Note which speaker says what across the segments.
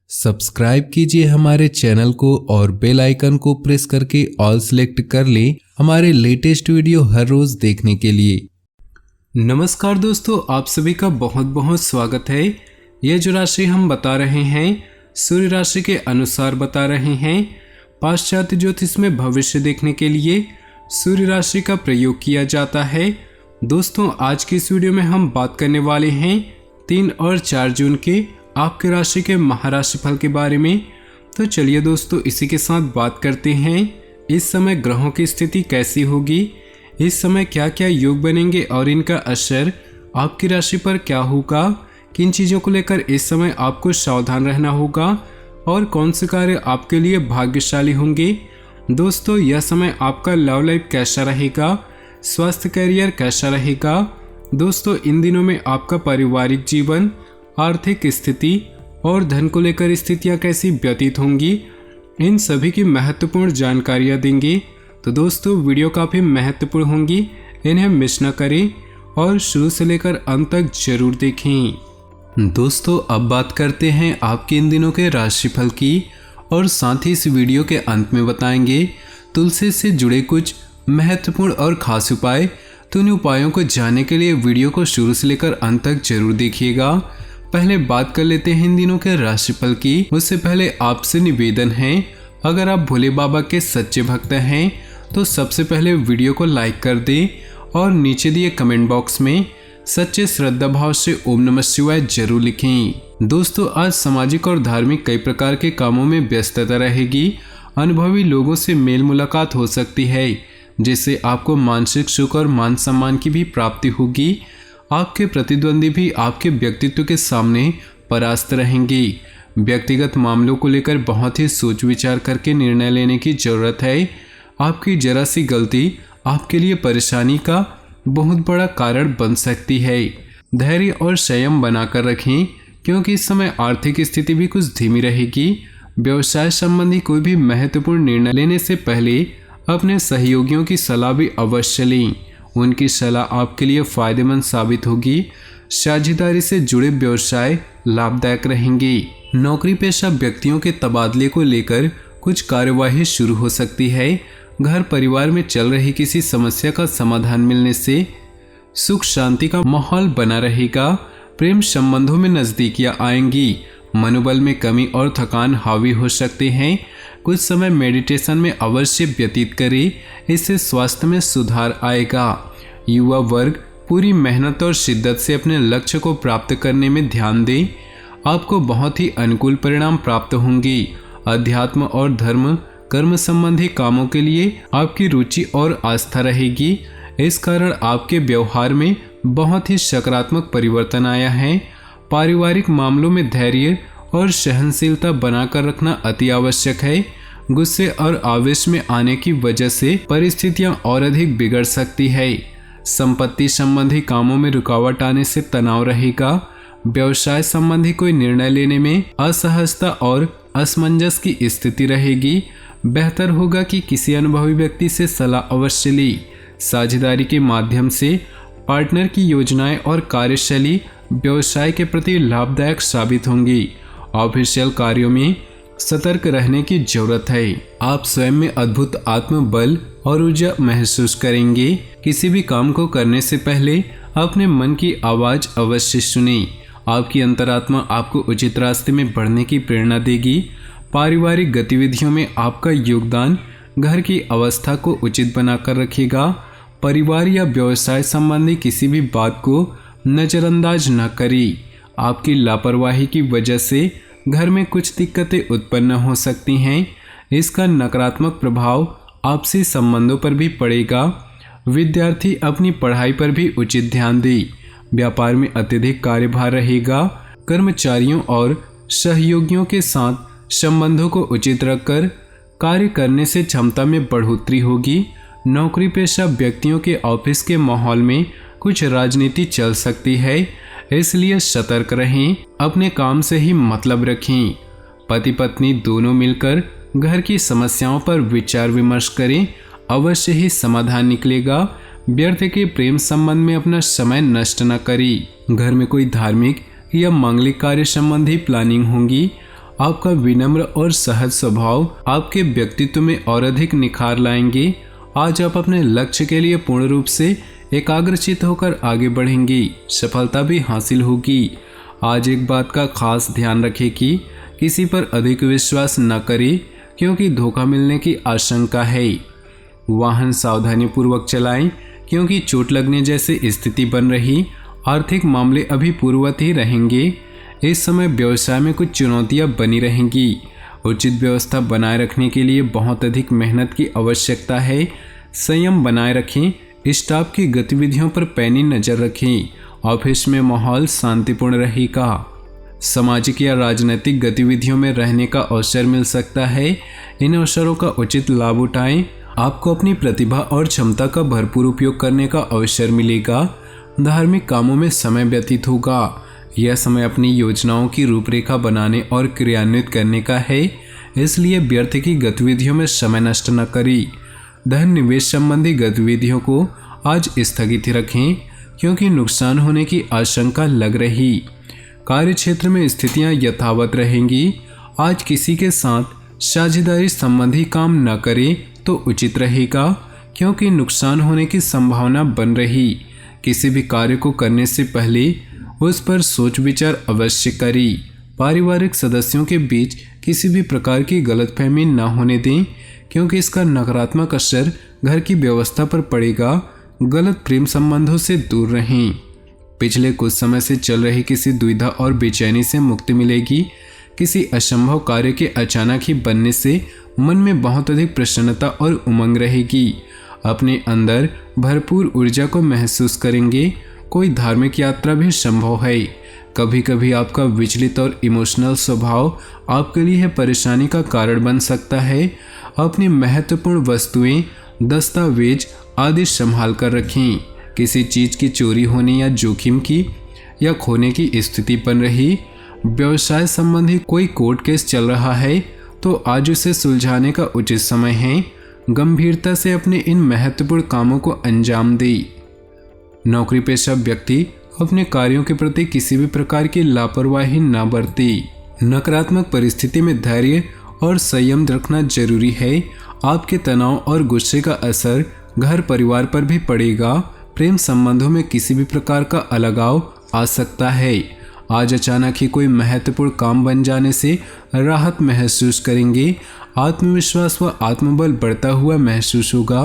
Speaker 1: Subscribe कीजिए हमारे channel को और बेल आइकन को प्रेस करके ऑल सेलेक्ट कर लें हमारे लेटेस्ट वीडियो हर रोज देखने के लिए।
Speaker 2: नमस्कार दोस्तों, आप सभी का बहुत बहुत स्वागत है। ये जो राशि हम बता रहे हैं सूर्य राशि के अनुसार बता रहे हैं। पाश्चात्य ज्योतिष में भविष्य देखने के लिए सूर्य राशि का प्रयोग किया जाता है। दोस्तों, आज की इस वीडियो में हम बात करने वाले हैं 3 और 4 जून के आपके राशि के महाराशि फल के बारे में। तो चलिए दोस्तों, इसी के साथ बात करते हैं इस समय ग्रहों की स्थिति कैसी होगी, इस समय क्या क्या योग बनेंगे और इनका असर आपकी राशि पर क्या होगा, किन चीज़ों को लेकर इस समय आपको सावधान रहना होगा और कौन से कार्य आपके लिए भाग्यशाली होंगे। दोस्तों, यह समय आपका लव लाइफ कैसा रहेगा, स्वास्थ्य करियर कैसा रहेगा। दोस्तों, इन दिनों में आपका पारिवारिक जीवन, आर्थिक स्थिति और धन को लेकर स्थितियां कैसी व्यतीत होंगी, इन सभी की महत्वपूर्ण जानकारियां देंगे। तो दोस्तों, वीडियो काफ़ी महत्वपूर्ण होंगी, इन्हें मिस न करें और शुरू से लेकर अंत तक जरूर देखें।
Speaker 1: दोस्तों, अब बात करते हैं आपके इन दिनों के राशिफल की और साथ ही इस वीडियो के अंत में बताएंगे तुलसी से जुड़े कुछ महत्वपूर्ण और खास उपाय। तो इन उपायों को जानने के लिए वीडियो को शुरू से लेकर अंत तक जरूर देखिएगा। पहले बात कर लेते हैं इन दिनों के राशिफल की। उससे पहले आपसे निवेदन है, अगर आप भोले बाबा के सच्चे भक्त हैं तो सबसे पहले वीडियो को लाइक कर दें और नीचे दिए कमेंट बॉक्स में सच्चे श्रद्धा भाव से ओम नमः शिवाय जरूर लिखें। दोस्तों, आज सामाजिक और धार्मिक कई प्रकार के कामों में व्यस्तता रहेगी। अनुभवी लोगों से मेल मुलाकात हो सकती है, जिससे आपको मानसिक सुख और मान सम्मान की भी प्राप्ति होगी। आपके प्रतिद्वंदी भी आपके व्यक्तित्व के सामने परास्त रहेंगे। व्यक्तिगत मामलों को लेकर बहुत ही सोच विचार करके निर्णय लेने की जरूरत है। आपकी जरा सी गलती आपके लिए परेशानी का बहुत बड़ा कारण बन सकती है। धैर्य और संयम बनाकर रखें, क्योंकि इस समय आर्थिक स्थिति भी कुछ धीमी रहेगी। व्यवसाय संबंधी कोई भी महत्वपूर्ण निर्णय लेने से पहले अपने सहयोगियों की सलाह भी अवश्य लें, उनकी सलाह आपके लिए फायदेमंद साबित होगी। साझेदारी से जुड़े व्यवसाय लाभदायक रहेंगे। नौकरी पेशा व्यक्तियों के तबादले को लेकर कुछ कार्यवाही शुरू हो सकती है। घर परिवार में चल रही किसी समस्या का समाधान मिलने से सुख शांति का माहौल बना रहेगा। प्रेम संबंधों में नजदीकियां आएंगी। मनोबल में कमी और थकान हावी हो सकते हैं। कुछ समय मेडिटेशन में अवश्य व्यतीत करें, इससे स्वास्थ्य में सुधार आएगा। युवा वर्ग पूरी मेहनत और शिद्दत से अपने लक्ष्य को प्राप्त करने में ध्यान दें। आपको बहुत ही अनुकूल परिणाम प्राप्त होंगे। अध्यात्म और धर्म कर्म संबंधी कामों के लिए आपकी रुचि और आस्था रहेगी। इस कारण आपके व्यवहार में बहुत ही सकारात्मक परिवर्तन आया है। पारिवारिक मामलों में धैर्य और सहनशीलता बनाकर रखना अति आवश्यक है। गुस्से और आवेश में आने की वजह से परिस्थितियां और अधिक बिगड़ सकती है। संपत्ति संबंधी कामों में रुकावट आने से तनाव रहेगा। व्यवसाय संबंधी कोई निर्णय लेने में असहजता और असमंजस की स्थिति रहेगी। बेहतर होगा कि किसी अनुभवी व्यक्ति से सलाह अवश्य ली। साझेदारी के माध्यम से पार्टनर की योजनाएं और कार्यशैली व्यवसाय के प्रति लाभदायक साबित होंगी। ऑफिशियल कार्यों में सतर्क रहने की जरूरत है। आप स्वयं में अद्भुत आत्मबल और ऊर्जा महसूस करेंगे। किसी भी काम को करने से पहले अपने मन की आवाज अवश्य सुनें। आपकी अंतरात्मा आपको उचित रास्ते में बढ़ने की प्रेरणा देगी। पारिवारिक गतिविधियों में आपका योगदान घर की अवस्था को उचित बनाकर रखेगा। परिवार या व्यवसाय संबंधी किसी भी बात को नजरअंदाज न करें। आपकी लापरवाही की वजह से घर में कुछ दिक्कतें उत्पन्न हो सकती हैं। इसका नकारात्मक प्रभाव आपसी संबंधों पर भी पड़ेगा। विद्यार्थी अपनी पढ़ाई पर भी उचित ध्यान दें। व्यापार में अत्यधिक कार्यभार रहेगा। कर्मचारियों और सहयोगियों के साथ संबंधों को उचित रखकर कार्य करने से क्षमता में बढ़ोतरी होगी। नौकरी पेशा व्यक्तियों के ऑफिस के माहौल में कुछ राजनीति चल सकती है, इसलिए सतर्क रहें। अपने काम से ही मतलब रखें। पति पत्नी दोनों मिलकर घर की समस्याओं पर विचार विमर्श करें, अवश्य ही समाधान निकलेगा। व्यर्थ के प्रेम संबंध में अपना समय नष्ट न करें। घर में कोई धार्मिक या मांगलिक कार्य संबंधी प्लानिंग होंगी। आपका विनम्र और सहज स्वभाव आपके व्यक्तित्व में और अधिक निखार लाएंगे। आज आप अपने लक्ष्य के लिए पूर्ण रूप से एकाग्रचित होकर आगे बढ़ेंगी, सफलता भी हासिल होगी। आज एक बात का खास ध्यान रखें कि किसी पर अधिक विश्वास न करें, क्योंकि धोखा मिलने की आशंका है। वाहन सावधानीपूर्वक चलाएं, क्योंकि चोट लगने जैसी स्थिति बन रही। आर्थिक मामले अभी पूर्ववत ही रहेंगे। इस समय व्यवसाय में कुछ चुनौतियां बनी रहेंगी। उचित व्यवस्था बनाए रखने के लिए बहुत अधिक मेहनत की आवश्यकता है। संयम बनाए रखें। स्टाफ की गतिविधियों पर पैनी नजर रखें। ऑफिस में माहौल शांतिपूर्ण रहेगा। सामाजिक या राजनीतिक गतिविधियों में रहने का अवसर मिल सकता है। इन अवसरों का उचित लाभ उठाएं। आपको अपनी प्रतिभा और क्षमता का भरपूर उपयोग करने का अवसर मिलेगा। धार्मिक कामों में समय व्यतीत होगा। यह समय अपनी योजनाओं की रूपरेखा बनाने और क्रियान्वित करने का है, इसलिए व्यर्थ की गतिविधियों में समय नष्ट न करें। धन निवेश संबंधी गतिविधियों को आज स्थगित रखें, क्योंकि नुकसान होने की आशंका लग रही। कार्य क्षेत्र में स्थितियां यथावत रहेंगी। आज किसी के साथ साझेदारी संबंधी काम न करें तो उचित रहेगा, क्योंकि नुकसान होने की संभावना बन रही। किसी भी कार्य को करने से पहले उस पर सोच विचार अवश्य करें। पारिवारिक सदस्यों के बीच किसी भी प्रकार की गलतफहमी न होने दें, क्योंकि इसका नकारात्मक असर घर की व्यवस्था पर पड़ेगा। गलत प्रेम संबंधों से दूर रहें। पिछले कुछ समय से चल रही किसी दुविधा और बेचैनी से मुक्ति मिलेगी। किसी असंभव कार्य के अचानक ही बनने से मन में बहुत अधिक प्रसन्नता और उमंग रहेगी। अपने अंदर भरपूर ऊर्जा को महसूस करेंगे। कोई धार्मिक यात्रा भी संभव है। कभी कभी आपका विचलित और इमोशनल स्वभाव आपके लिए परेशानी का कारण बन सकता है। अपनी महत्वपूर्ण वस्तुएं, दस्तावेज आदि संभाल कर रखें। किसी चीज की चोरी होने या जोखिम की या खोने की स्थिति बन रही। व्यवसाय संबंधी कोई कोर्ट केस चल रहा है तो आज उसे सुलझाने का उचित समय है। गंभीरता से अपने इन महत्वपूर्ण कामों को अंजाम दे। नौकरी पेशा व्यक्ति अपने कार्यों के प्रति किसी भी प्रकार की लापरवाही न बरते। नकारात्मक परिस्थिति में धैर्य और संयम रखना जरूरी है। आपके तनाव और गुस्से का असर घर परिवार पर भी पड़ेगा। प्रेम संबंधों में किसी भी प्रकार का अलगाव आ सकता है। आज अचानक ही कोई महत्वपूर्ण काम बन जाने से राहत महसूस करेंगे। आत्मविश्वास व आत्मबल बढ़ता हुआ महसूस होगा।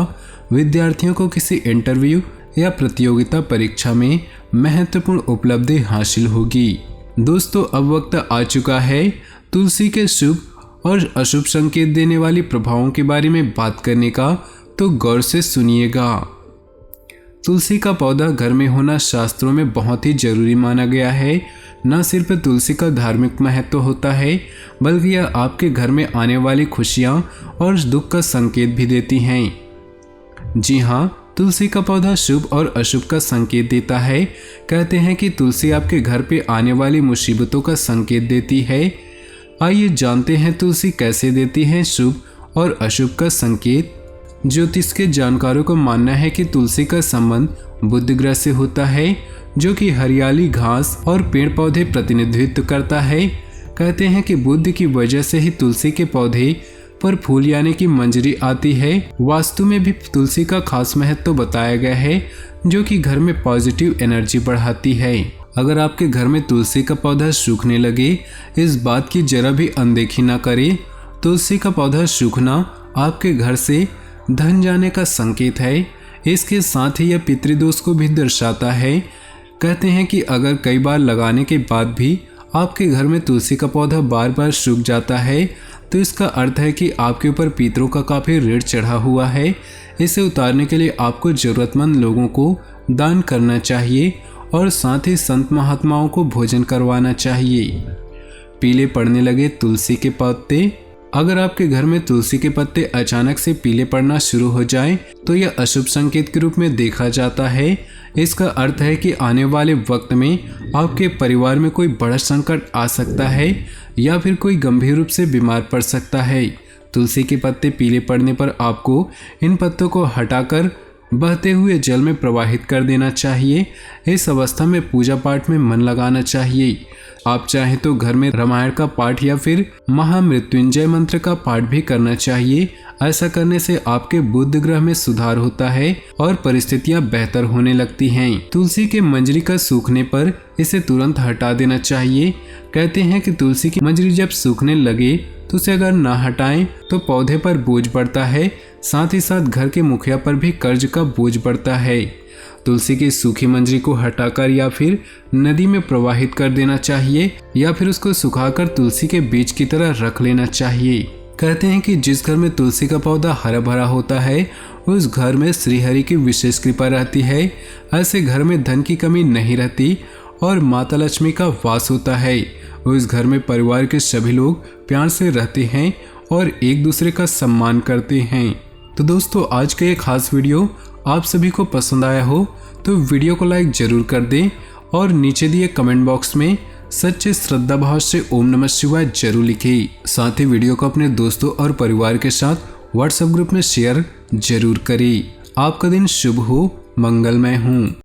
Speaker 1: विद्यार्थियों को किसी इंटरव्यू या प्रतियोगिता परीक्षा में महत्वपूर्ण उपलब्धि हासिल होगी। दोस्तों, अब वक्त आ चुका है तुलसी के शुभ और अशुभ संकेत देने वाली प्रभावों के बारे में बात करने का, तो गौर से सुनिएगा। तुलसी का पौधा घर में होना शास्त्रों में बहुत ही जरूरी माना गया है। न सिर्फ तुलसी का धार्मिक महत्व होता है, बल्कि यह आपके घर में आने वाली खुशियां और दुख का संकेत भी देती हैं। जी हाँ, तुलसी का पौधा शुभ और अशुभ का संकेत देता है। कहते हैं कि तुलसी आपके घर पे आने वाली मुसीबतों का संकेत देती है। आइए जानते हैं तुलसी कैसे देती है शुभ और अशुभ का संकेत। ज्योतिष के जानकारों को मानना है कि तुलसी का संबंध बुध ग्रह से होता है, जो कि हरियाली, घास और पेड़ पौधे प्रतिनिधित्व करता है। कहते हैं कि बुध की वजह से ही तुलसी के पौधे पर फूल यानी कि मंजरी आती है। वास्तु में भी तुलसी का खास महत्व बताया गया है, जो कि घर में पॉजिटिव एनर्जी बढ़ाती है। अगर आपके घर में तुलसी का पौधा सूखने लगे, इस बात की जरा भी अनदेखी ना करें। तुलसी का पौधा सूखना आपके घर से धन जाने का संकेत है। इसके साथ ही यह पितृदोष को भी दर्शाता है। कहते हैं कि अगर कई बार लगाने के बाद भी आपके घर में तुलसी का पौधा बार बार सूख जाता है, तो इसका अर्थ है कि आपके ऊपर पितरों का काफ़ी ऋण चढ़ा हुआ है। इसे उतारने के लिए आपको ज़रूरतमंद लोगों को दान करना चाहिए और साथ ही संत महात्माओं को भोजन करवाना चाहिए। पीले पड़ने लगे तुलसी के पत्ते। अगर आपके घर में तुलसी के पत्ते अचानक से पीले पड़ना शुरू हो जाएं, तो यह अशुभ संकेत के रूप में देखा जाता है। इसका अर्थ है कि आने वाले वक्त में आपके परिवार में कोई बड़ा संकट आ सकता है या फिर कोई गंभीर रूप से बीमार पड़ सकता है। तुलसी के पत्ते पीले पड़ने पर आपको इन पत्तों को हटाकर बहते हुए जल में प्रवाहित कर देना चाहिए। इस अवस्था में पूजा पाठ में मन लगाना चाहिए। आप चाहें तो घर में रामायण का पाठ या फिर महामृत्युंजय मंत्र का पाठ भी करना चाहिए। ऐसा करने से आपके बुध ग्रह में सुधार होता है और परिस्थितियां बेहतर होने लगती हैं। तुलसी के मंजरी का सूखने पर इसे तुरंत हटा देना चाहिए। कहते हैं कि तुलसी की मंजरी जब सूखने लगे तो उसे अगर ना हटाएं तो पौधे पर बोझ पड़ता है, साथ ही साथ घर के मुखिया पर भी कर्ज का बोझ पड़ता है। तुलसी की सूखी मंजरी को हटाकर या फिर नदी में प्रवाहित कर देना चाहिए या फिर उसको सुखाकर तुलसी के बीज की तरह रख लेना चाहिए। कहते हैं कि जिस घर में तुलसी का पौधा हरा भरा होता है उस घर में श्रीहरि की विशेष कृपा रहती है। ऐसे घर में धन की कमी नहीं रहती और माता लक्ष्मी का वास होता है। उस घर में परिवार के सभी लोग प्यार से रहते हैं और एक दूसरे का सम्मान करते हैं। तो दोस्तों, आज का ये खास वीडियो आप सभी को पसंद आया हो तो वीडियो को लाइक जरूर कर दें और नीचे दिए कमेंट बॉक्स में सच्चे श्रद्धा भाव से ओम नमः शिवाय जरूर लिखें। साथ ही वीडियो को अपने दोस्तों और परिवार के साथ व्हाट्सएप ग्रुप में शेयर जरूर करें। आपका दिन शुभ हो, मंगलमय हो।